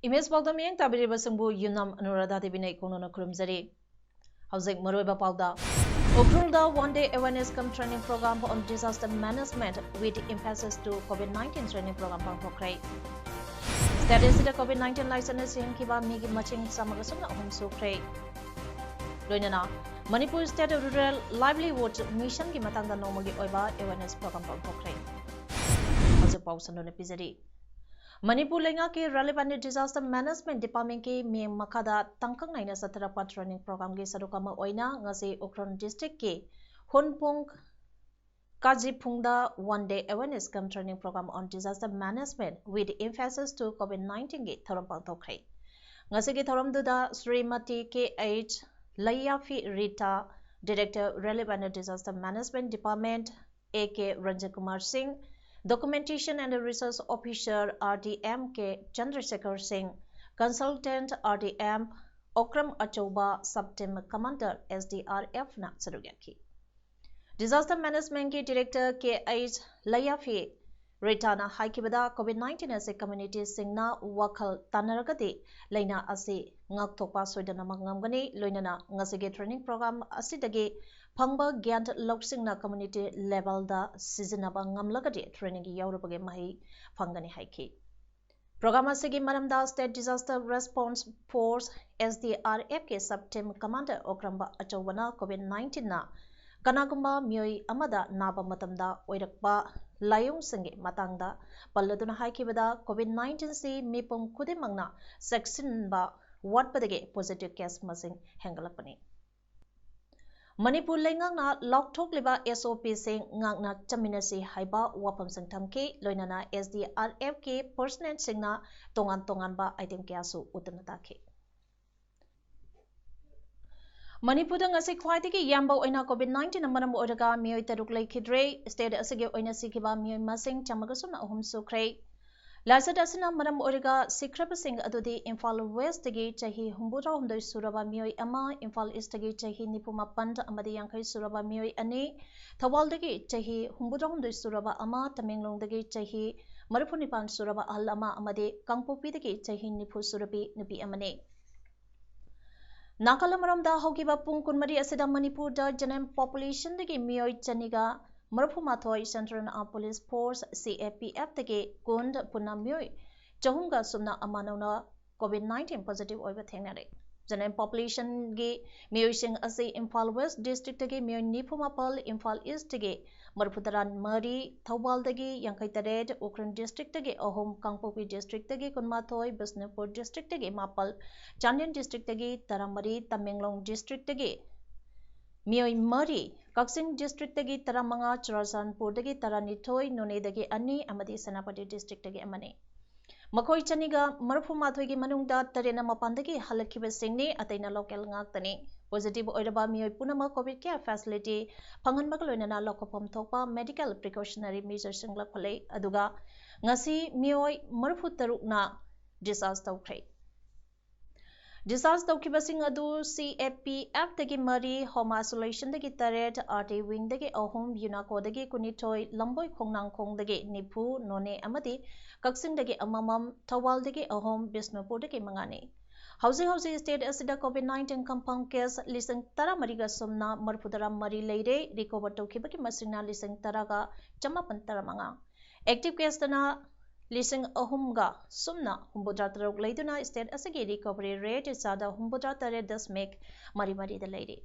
Image Paodam yang tabiri basungbu Yumnam Anuradha Devina ikonono kurumzari. Hauzik Maroiba Pauda. Ukrulda one-day awareness cum training program on disaster management with emphasis to COVID-19 training program pangthokrai. Status ida COVID-19 license kiba migi maching samagasuna ahum sukrai. Loinana Manipuri State Rural Livelihood Mission ki matangda nomagi oiba awareness program pangthokrai. Hauzik Pausano nepizari. Manipur lenga ke relevant disaster management department ke meng makada tangkang naina satarapa training program ke sadukama oina ngase Ukron district ke Honpong Kajipungda one day awareness cum training program on disaster management with emphasis to COVID-19 ke thoram pangthokrai. Ngase ke thoram duda Srimati KH Layafi Rita Director Relevant Disaster Management Department AK Ranjan Kumar Singh Documentation and Research Officer RDM K Chandrasekhar Singh, Consultant RDM Okram Achoba, Sub-Team Commander SDRF na Sarugyaki. Disaster Management K Director KH Layafi Retana Haikibada COVID-19 as a community singna wakal tanaragati Laina Asi Ngaktopa Soidana Mangamgani Loinana Ngasige training program Asidagi Pangba Gyant Loksingna community level da Sizinaba Ngamlagati training Yaurabage Mahi Pangani Haiki. Program Asigi Maramda State Disaster Response Force SDRF K Sub-Team Commander Okrambba Achawana COVID-19 na Kanagumba Myoi Amada Naba Matamda Oirakba Layong Singi Matangda Paladuna Haikibada COVID-19 si Mipum Kudimangna Section Ba Watpadage positive case masing Hengalapani. Manipur lengang na lokthok liba SOP sing ngak na chaminasi haiba wapam sing thamki loinana SDRF ke personnel singna tongan ba item kyasu utanata ke. Manipur dang ase khwaitigi yamba oina COVID-19 maram oraga mioi taruk laikhidre state asige oina sikiba mioi masing chamagasuna ahum sukhrai. Lasat asina maram origa sikrapasing adudi Imphal West tagi chahi humbura humdoi suraba mioi ama Imphal East tagi chahi nipumapand amadi yangkai suraba mioi ani Thawal tagi chahi humbura humdoi suraba ama Tamenglong tagi chahi marupunipan suraba ahal ama amadi Kangpopi tagi chahi nipu surabi nupi amane. Nakala maramda hogiba pung kunmari asida Manipur da janem population tagi mioi chaniga Marpumathoi Central Police Force CAPF tagi Kund Punamyoi Chahunga Sumna Amanona COVID-19 positive oiba thengnare. Janem population gi Myoising Asi Imphal West District tagi Myoy Nipumapal Imphal East tagi Marputaran Mari Thawal tagi Yangkai Tared Ukron District tagi Ahom Kangpopi District tagi Kunmathoi Bisnupur District tagi Mapal Chandian District tagi Taramari Tamenglong District tagi Myoy Mari Kaksing District tagi Taramanga Churasanpur tagi Taranithoi None tagi Ani amadi Senapati District tagi amani. Makoi chaniga Marpumathoi gi manungda tarena mapandagi halakhiba singni ataina local ngaktani. Positive oiraba mioi punama COVID care facility phanganba loinana lokopom thokpa medical precautionary measures singla phale aduga ngasi mioi marphu tarukna disaster tawkhrai. Disaster tawkhibasing adu CAPF tagi mari home isolation tagi taret RT wing tagi ahum Unaco tagi kunithoi lamboi khongnang khong tagi nipu none amadi kaksing tagi amamam Thawal tagi ahum Bisnupur tagi mangani. Hausi state asida COVID-19 compound case lising tara mariga sumna marpudara mari leire recover tawkhibaki masina lising taraga chamapan taramanga. Active case tana Lising ahumga sumna humbudra taruk leiduna state asagi recovery rate sada humbudra tare dasmek mari da leidi.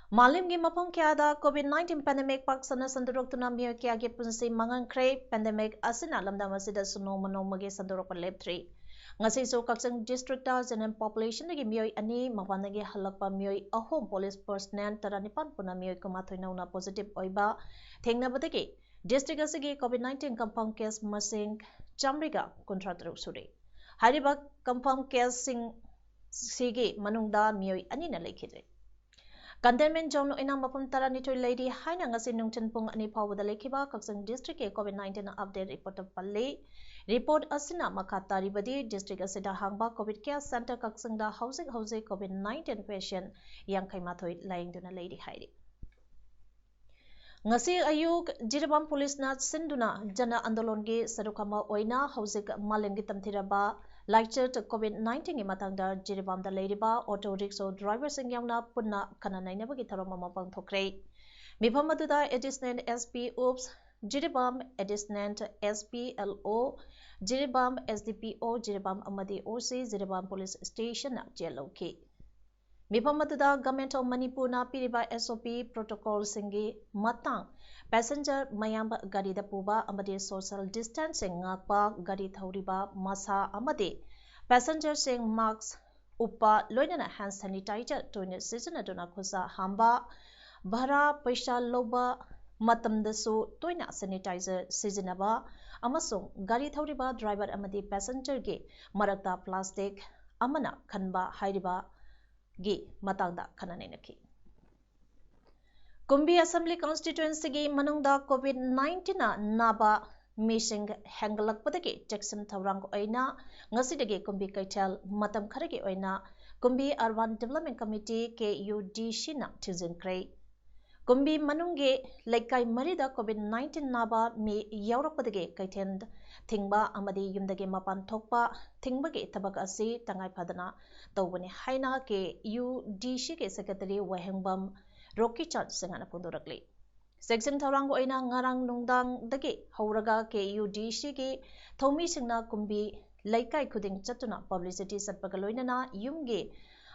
Malim gi mapong kya da COVID-19 pandemic pak sana sandurok tuna miyo kya gi punsi mangan kray pandemic asina lamda masida suno magi sandurok lab 3. Ngasi so kaksang district da janem population gi miyo ani mawanagi halakpa miyo ahom police personnel taranipan puna miyo kumathoi nauna positive oiba thengna badagi District asigi COVID-19 compound case masing chamriga contractor suri. Hariba confirm case sing sige manungda mioi anina lekhidre. Containment zone ina mapum tara nitoi lady haina ngasi nungchen pung ani phawda lekhiba Kaksang district ke COVID-19 update report of palle. Report asina makatari badi district asida hangba COVID care center Kaksang da housing COVID-19 patient yang kaimathoi lying duna lady hairi. Ngasi ayuk Jiribam police na sinduna jana andolon gi sarukama oina housing malengi tamthiraba lecture COVID-19 gi matangda Jiribam da leiriba auto rickshaw driver sing yauna punna kana nainabagi tharoma mapang thokre. Mifam aduda additional SP Oops Jiribam additional SPLO Jiribam SDPO Jiribam amadi OC Jiribam police station na JLOK. Mifam aduda government of Manipuri na piriba SOP protocol singi matang passenger mayam gari da puba amadi social distancing ngakpa gari thauriba masa amadi passenger sing mask uppa loinana hand sanitizer toine season aduna khusa hamba bhara paisa loba matamdasu toina sanitizer seasonaba amasung gari thauriba driver amadi passenger ge marakta plastic amana khanba hairiba gi matangda khananenaki. Kumbi Assembly constituency gi manungda COVID-19 na naba mising hangalakpadagi Jackson Thaurang oina ngasidagi Kumbi Kaitel matam kharagi oina Kumbi Urban Development Committee KUDC na thizinkrai. Kumbi manungge laikai marida COVID-19 naba mi yaurakpadagi kaithen thingba amadi yumdagi mapan thokpa thingbagi tabak asi tangai phadana tawbani haina KUDC ke secretary Wahengbam Rocky Chan singana pundurakli. Section Thaurang oina ngarang nungdang dagi hauraga KUDC ki thomi singna kumbi laikai khuding chatuna publicity satpagaloinana yumge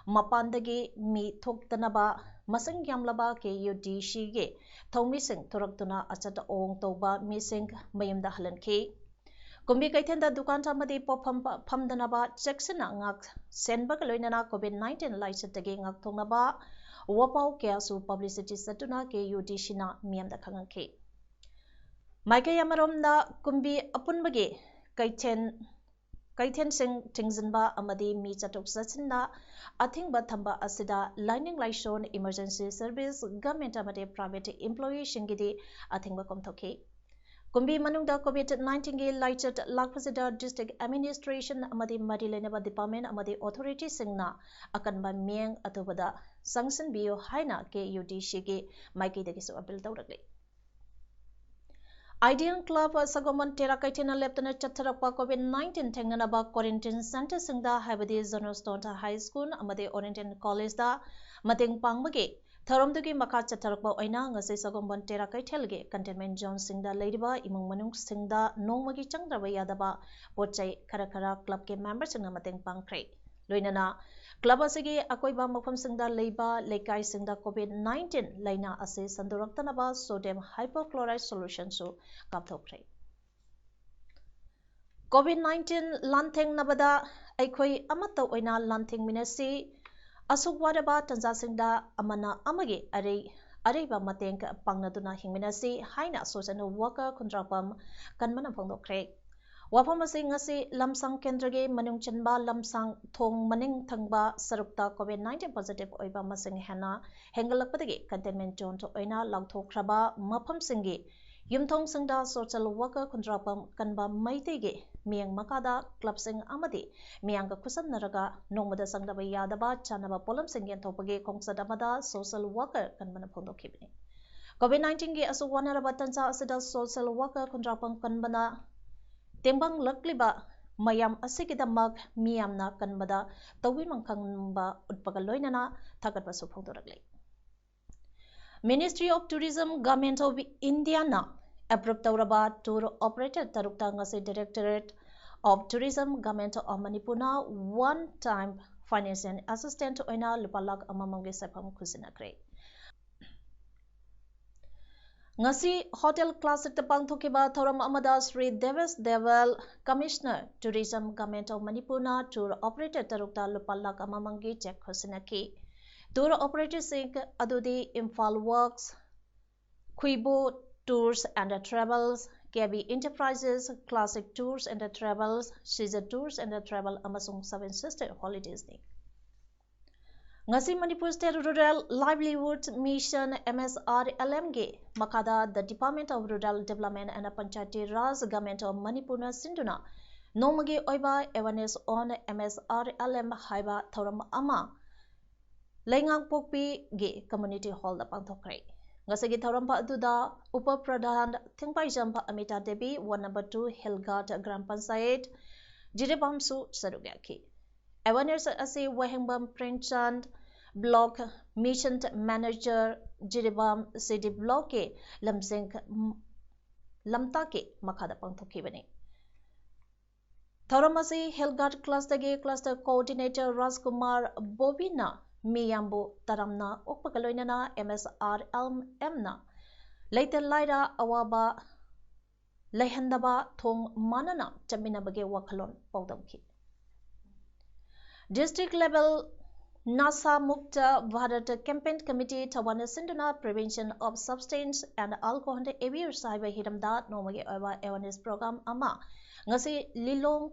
mapandagi mi thoktanaba masang yamlaba KUDC ge thomi sing thoraktuna achata ong toba mising mayamda halanki. Kumbi kaithenda dukan tamadi popam phamdanaba section ngak senbagaloinana COVID-19 laisatagi ngak thongnaba wapau keasu publicity satuna KUDC na miyamda khangangki. Maikay amarom kumbi apunbagi kaithen sing tingzinba amadi mi chatok sasinna athingba thamba asida lining laishon emergency service government amadi private employee shingidi athingba komthoki. Kumbi manungda COVID-19 gi laichat lakpasida district administration amadi marilenaba department amadi authority singna akanba mieng atubada sanction biyo haina KUDC gi maikidagi su appeal tawrakli. Ideal Club Sagomon Tera Kaitina Lieutenant Chatharapa COVID-19 Tenganaba Quarantine Center Singda Habadi Zonostone High School Amade Oriental College da Mating Pangbagi Tharomdugi Maka Chatharapa Oina Ngasi Sagomon Tera Kaitelge Containment Zone Singda Ladyba Imung Manung Singda Nongmagi Changraba Yadaba Pochai Karakara Club ke members ng Mating Pangkre Loinana Club asigi akoiba mafam singda leiba lekai singda COVID-19 laina ase sanduraktanaba sodium hypochlorite solution su kapthokre. COVID-19 lantheng nabada aikoi amata oina lantheng minasi asukwadaba tanza singda amana amagi areba mateng pangnaduna hingminasi haina social worker kontrapam kanmana phongdokre. Wafamasi ngasi lamsang kendrage manungchenba lamsang thong maning thangba sarukta COVID-19 positive oiba masing hena hengalakpadagi containment zone to oina langthokraba mafam singi yumthong singda social worker kontrapam kanba maitege miyang makada club sing amadi miyangga khusam naraga nongmada sangdaba yadaba chanaba polam singyen thopage khongsadamada social worker kanbana phondokhibni. COVID-19 gi asu wanaraba tansa asida social worker kontrapam kanbana Tembang lakliba mayam asikidamak miyamna kanbada tawin mangkangba utpagaloinana thagatba suphongdorakle. Ministry of Tourism Government of India na approved tawraba tour operator tarukta ngasi Directorate of Tourism Government of Manipuri na one time financial assistant oina lupalak amamangge sapham khusinakre. Ngasi hotel class at pangthokiba thoram amada Sri Deves Deval Commissioner Tourism Government of Manipuri na tour operator tarukta lupalak amamangi check hosinaki tour operator sing adudi Imphal Works Kuibu Tours and Travels KB Enterprises, Classic Tours and Travels, Caesar Tours and Travel amasung Seven Sister Holidays ni. Ngasi Manipur State Rural Livelihood Mission MSRLM ge makada the Department of Rural Development and Panchayati Raj Government of Manipur na sinduna nomage oiba awareness on MSRLM haiba thoram ama Lengang Pokpi ge Community Hall da pangthokre. Ngasagi thoram pa aduda Upa Pradhan Thingpai Jampa Amita Devi 1 number 2 Hillghat Gram Panchayat Jiribam su sarugyaki. Awareness asi Wahengbam Premchand Block Mission Manager Jiribam City Block ke Lamseng Lamta ke makada pangthokibani. Thoramasi Hillghat Cluster Coordinator Rajkumar Bobina Miyambu Taramna Okpakaloinana MSRLM na Later Laira Awaba Lehendaba Thong Manana Chaminabage Wakalon Paodam ki. District level Nasa Mukta Bharat Campaign Committee Tawana Sinduna Prevention of Substance and Alcohol Abuse Cyber Hiramda Nomage Awareness Program Ama Ngasi Lilong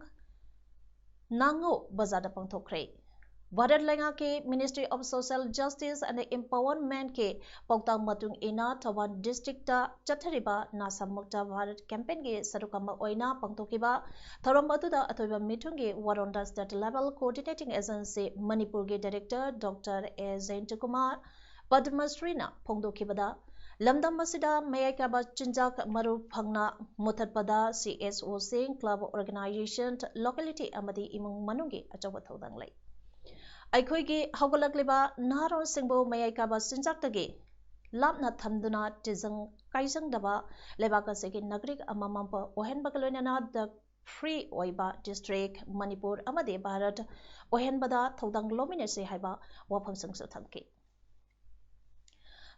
Nango Bazada Pangtokre. Bharat Lenga ke Ministry of Social Justice and Empowerment ke Pautang Matung Ina Tawan District ta Chathariba Nasa Mukta Bharat Campaign ke Sarukama Oina Pangtokiba Tharambatuda Atoiba Mitungi Waronda State Level Coordinating Agency Manipur ke Director Dr. A. Zaintukumar Padmasrina Pongdokibada Lamdam Masida Mayakaba Chinjak Maru Phangna Muthatpada CSO Sing Club Organization Locality Amadi Imung Manungi Achawathodang Lay. Aikoigi Hogalagliba Naro Singbo Mayakaba Sinjaktagi Lapna Thamduna Tizang Kaisang Daba Lebaka Segi Nagrik Amamampa Ohen Bakalonana the Free Oiba District Manipur Amade Bharat Ohen Bada Thodang Lominese Haiba Wapam Sangsutanki.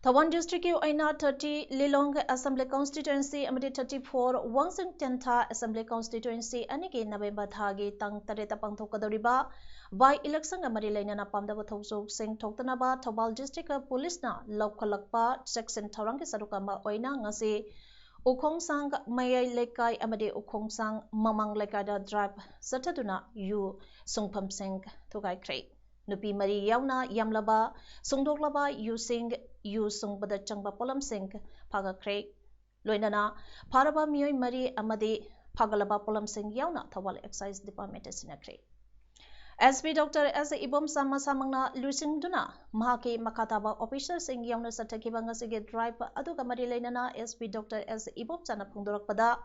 Tawan District Aina 30 Lilong Assembly Constituency Amadi 34 Wangsing Tenta Assembly Constituency Aniki November Thagi Tang Tareta Pangthokadoriba by election Amadi Lainana Pamdava Thosok Sing Toktanaba Tobal District Police na Laukalakpa Section Tarangi Sarukama Oina Ngasi Ukong Sang Mayay Lekai Amadi Ukong Sang Mamang Lekada Drive Sataduna Yu Sungpam Sing Tugai Kray. Nupi Mari Yauna Yamlaba Sungdoklaba Yu Sing Yu Sungbada Changba Polam Sing Paga Kray Loinana Paraba Mioy Mari Amadi Pagalaba Polam Sing Yauna Tawal Excise Department Sinakray. SP Dr. S. Ibom Sama Samangna Lusingduna Mahaki Makataba Officers in Yauna Satakibanga Sige Drive Aduga Mari Lainana SP Dr. S. Ibom Sana Pundurakpada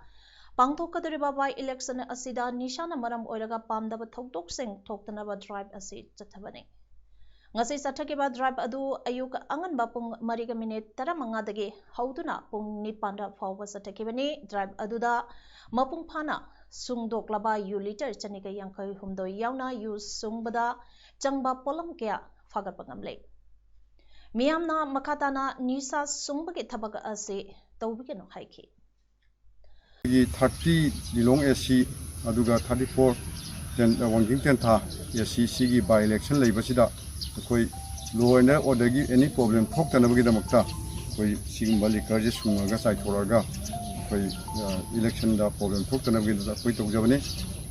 Pangtokaduriba by election Asida Nishana Maram Oiraga Pamdaba Toktok Sing Toktanaba Drive Asid Chatabani. Ngasi Satakiba Drive Adu Ayuk Angan Bapung Mariga Minute Taramangadagi Hauduna Pung Nipanda Fawa Satakibani Drive Aduda Mapung Pana Sungdok Laba Yu Liter Chanika Yankai Humdo Yauna Yu Sungbada Changba Polam Kea Fagar Pangamle. Miamna Makatana Nisa Sungbagi Tabaga Ase Tawbikano Haiki. 30 Lilong SC aduga 34 Wangking Tenta SC sigi by election leibasida koi law and order gi any problem thoktanabagi damakta koi sigma likarje sungaga saithoraga koi election da problem thoktanabagi da koi tawjabani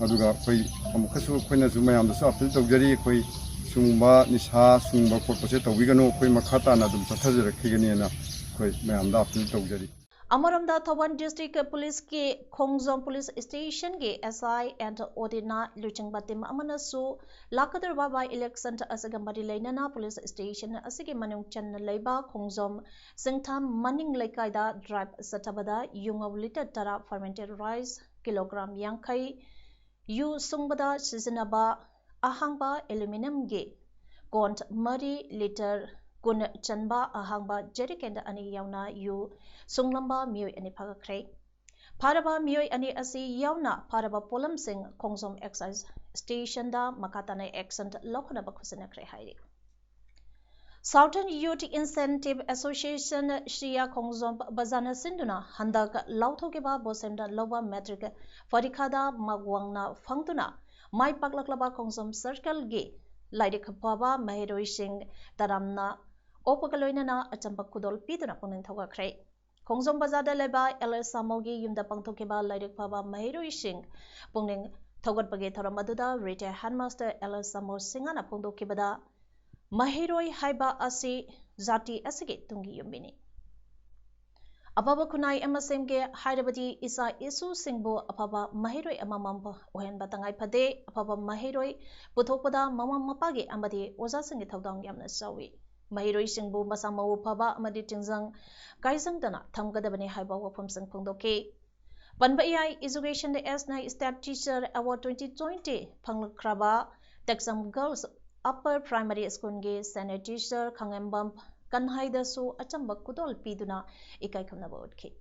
aduga koi amukhasu koina zumayam da appeal tawjari koi sungba nisha sungba khotpase tawbigano koi makhata na dum chathajara khigani na koi mayam da appeal tawjari. Amaramda Tawan District Police ke Khongjom Police Station ke SI and Odina Luching Batim Amanasu Lakadarba by election Asagamari Lainana Police Station Asigi Manung Chan Laiba Khongjom Singtam Manning Lekaida Drive Satabada Yungaw Liter Tara Fermented Rice Kilogram Yankai Yu Sungbada Sizinaba Ahangba Aluminum Ge Gont Mari Liter Kun Chanba Ahangba Jerikenda Ani Yauna Yu Sunglamba Mioy Ani Pagakre Paraba Mioy Ani Asi Yauna Paraba Polam Sing Khongjom Excise Station da Makatana Accent Lokanaba Kusanakre Hairi. Southern Youth Incentive Association Shia Khongjom Bazana Sinduna Handak Lautogeba Bosemda Loba Metric Farikada Magwangna Fangtuna Mai Paklaklaba Khongjom Circle Ge Laidikapaba Mahero Singh Taramna Opagaloinana Achamba Kudol Pituna Punin Togakre. Khongjom Bazada leba LS Samogi Yumda Pangthokiba Lairik Phaba Mahiroi Singh Pungning Thogatpagi Thoram aduda retired headmaster LS Samo Singana Pungdokibada Mahiroi Haiba Asi Zati Asigi Tungi Yumbini Apaba Kunai Emasemge Haidabadi Isa Isu Singbo Apaba Mahiroi Amamamba Ohen Batangai Pade Apaba Mahiroi Puthokpada Mama Mapagi Amadi Oza Singi Thaudang Yamna Sawi Mahiroi Singbo Masamawu Phaba Amadi Tingzang Kaisang Dana Thamgadabani Haiba Wafam Sing Pungdoke Panbai Education the S9 State Teacher Award 2020 Panglukraba Texam Girls Upper Primary School Ge Senior Teacher Khangembam Kanhaida Su Achamba Kudol Piduna Ikai Kamnaba Utki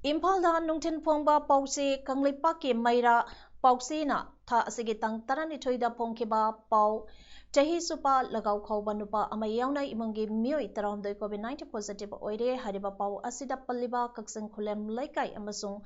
Impalda Nungtin Pongba Pause Kanglipaki Maira Pausena Tha Asigi Tang Tarani Toida Pongkiba Pau Chahi Supa Lagau Kaubanupa Amayauna Imungi Mui Taram the COVID-19 positive Oide Hariba Pau Asida Paliba Kaksang Kulem Laikai Amasung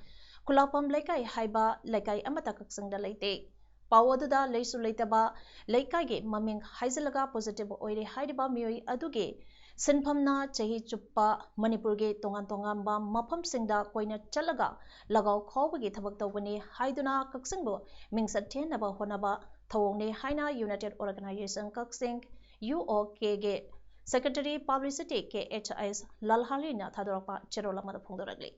Kulapam Laikai Haiba Laikai Amata Kaksang Dalate Pawadada Leisu Laitaba Laikai Maming Haizalaga positive Oide Hariba Mui Aduge Sinpamna Chahi Chupa Manipurge Tongan Tongamba Mapam Singda Koina Chalaga Lagau Kaubagi Tabaktawani Haiduna Kaksangbo Mingsatin Naba Honaba Thawne Haina United Organization Kaksing UOKG Secretary Publicity KHIS Lalhalina Thadorapa Cherolamada Pungdoragli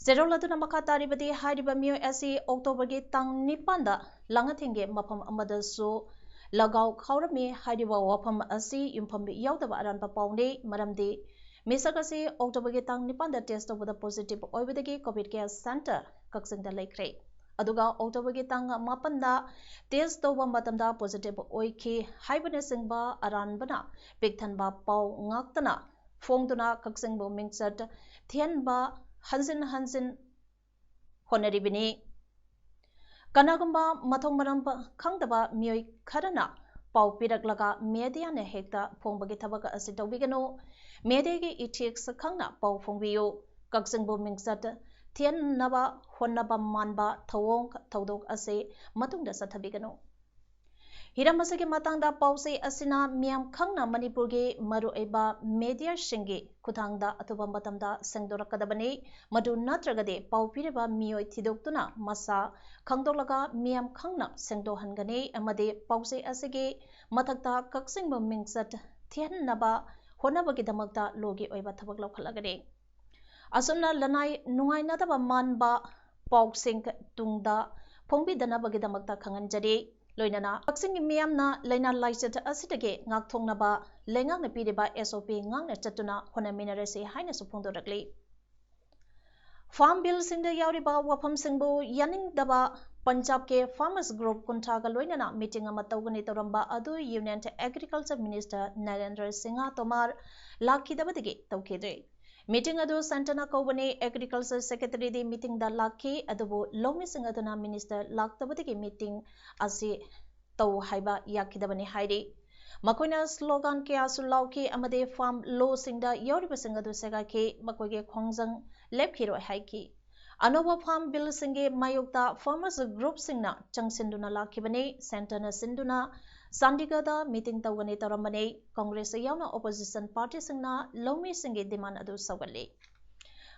Zeroladuna Makataribadi Haidiba Mu SC October Ge Tang Nipanda Langathinge Mapam Amadasu Lagau Kaurami Haidiba Wapam Asi Yumpam Yaudaba Aranpa Paune Maramdi Misakasi October Ge Tang Nipanda test over the positive Oibadagi COVID Care Center Kaksing the Lake Ray Aduga October Ge Tang Mapanda test over Matamda positive Oiki Hibernessingba Aranbana Bigtanba Pau Ngaktana Fongduna Kaksingbo Mingsat Tianba Hansin Honoribini Kanagamba Matong Marampa Kangdaba Mui Karana Pau Piraklaga Media ne Hekta Pongbagitabaga Asita Wigano Medegi Ethics Kangna Pau Fongvio Kaksingbo Mingsat Tian Naba Honaba Manba Tawong Tawdok Ase Matungda Satabigano Hiramasaki Matangda Pause Asina Miam Kangna Manipurgi Maru Eba Media Shingi Kutangda Atuba Matamda Sengdorakadabani Madu Natragade Pau Piriba Mioi Tidoktuna Masa Kangdolaga Miam Kangna Sengdo Hangane Amade Pause Asigi Matakta Kaksingbo Mingsat Tian Naba Honabagi Damakta Logi Oiba Tabaklo Kalagade Asumna Lanai Nungai Nadaba Manba Pausing Tungda Pongbi Danabagi Damakta Kanganjade Loinana, Paxing Miamna, Lena Lyset Asitage, Ngak Naba, Lengang Piriba SOP, Ngang Chatuna, Honaminaresi, Highness upon directly. Farm bills in the Yauriba, Wapam Singbo, Yanning Daba, Punjab ke Farmers Group Kuntaga Loinana, meeting a Matogani Toramba, Adu Union Agriculture Minister Narendra Singha Tomar, Laki Dabadigi, Tokidre. Meeting Adu Santana Kobani, Agriculture Secretary, the meeting the Laki, Adubu, Lomi Singadana Minister, Lak Tabadigi meeting, Asi Tau Haiba Yakidabani Haidi. Makoina slogan ke Asulauki, Amade Farm Low Singda, Yoriba Singadu Segaki, Makoge Kongzang, Lepkiro Haiki. Anova Farm Bill Singe Mayukta, Farmers Group Singna, Chang Sinduna Lakibane, Santana Sinduna, Sandigada meeting Tawani Taramane, Congress Yana Opposition Party Singna, Lomi Singe demand Adu Sawali.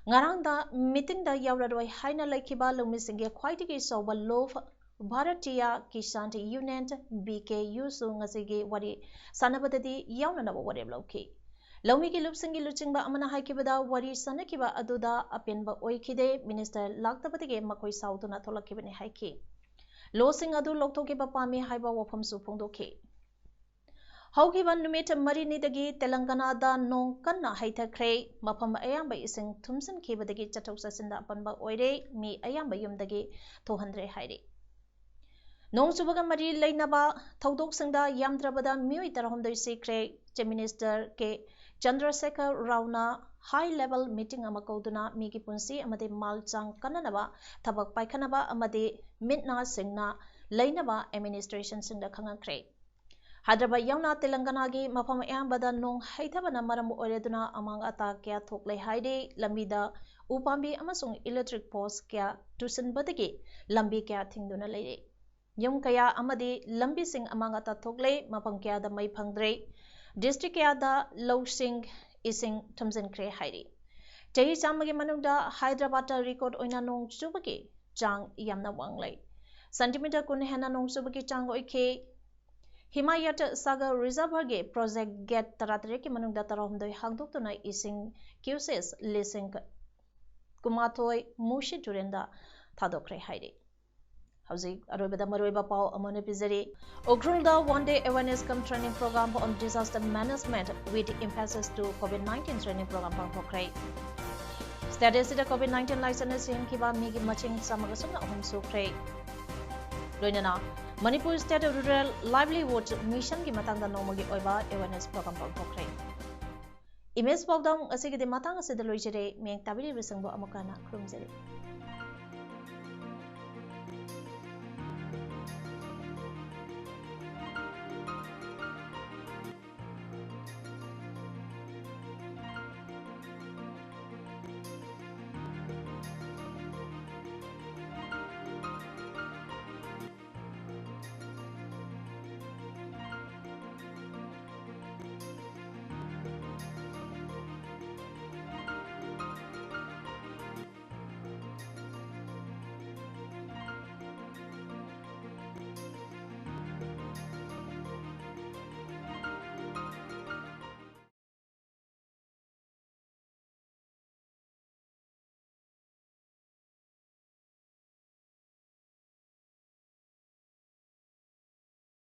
Ngaranda meeting the Yauradoi Haina Lakiba Lomi Singe Quaitiki Soba Loaf Bharatiya Kishanti Union BKU Sungasigi Wadi Sanabadadi Yaunana Wadi Loki. Lomiki Lupsingi Luchingba Amana Haikibada Wadi Sanakiba Aduda Apinba Oikide Minister Laktabati Makoi Sautuna Tolakibani Haiki. Losing Adu Loktoki Bapami Haiba Wapam Supongdoki. Haukiban Numit Marinidagi Telangana da Nong Kana Haita Kray Mapam Ayamba Ising Tumsan Kibadagi Chatosa Sinda Panba Oire Mi Ayamba Yumdagi 200 Haidi. Nong Subaga Mari Lainaba Taudok Singda Yamdrabada Mui Tarahomda Sikre Minister K Chandrasekhar Rauna High Level Meeting Amakoduna Miki Punsi Amade Malchang Kananaba Tabak Paikanaba Amade Midna Singna Lainaba Administration Singda Kangakre Hyderabad Yauna Telanganagi Mapam Ayambada Nong Haitabana Maram Oreduna Amang Ata Kya Thokle Haide Lambida Upambi Amasung Electric Post Kya Tusan Badagi Lambi Kya Thingduna Lady Yum Kaya Amadi Lambi Sing Amang Ata Thokle Mapam Kya da Mai Pangdre District Kya da Low Sing ising thumjinkre hairi chahi chamagi manungda Hyderabad record oina nong chubagi chang yamna wanglai centimeter kun hena nong chubagi chang oike Himayat Sagar Reservoir ge project get taratare ki manungda tarahumdoi hangdoktuna ising QCS lising kumathoi mushi turenda thadokre hairi Hauzik Arobada Maroiba Pau Amone Pizari Ogrulda one day awareness come training program on disaster management with emphasis to COVID-19 training program Pangpokrai. Status the COVID-19 license in Kiba Migi Maching Samagasuna Home Sukray. Loinana Manipur State Rural Livelihood Mission ki matangda nomagi oiba awareness program Pangpokrai. Image Paodam asigi de matang asidaloijere meng tabiri bisangbo amukana krumjere.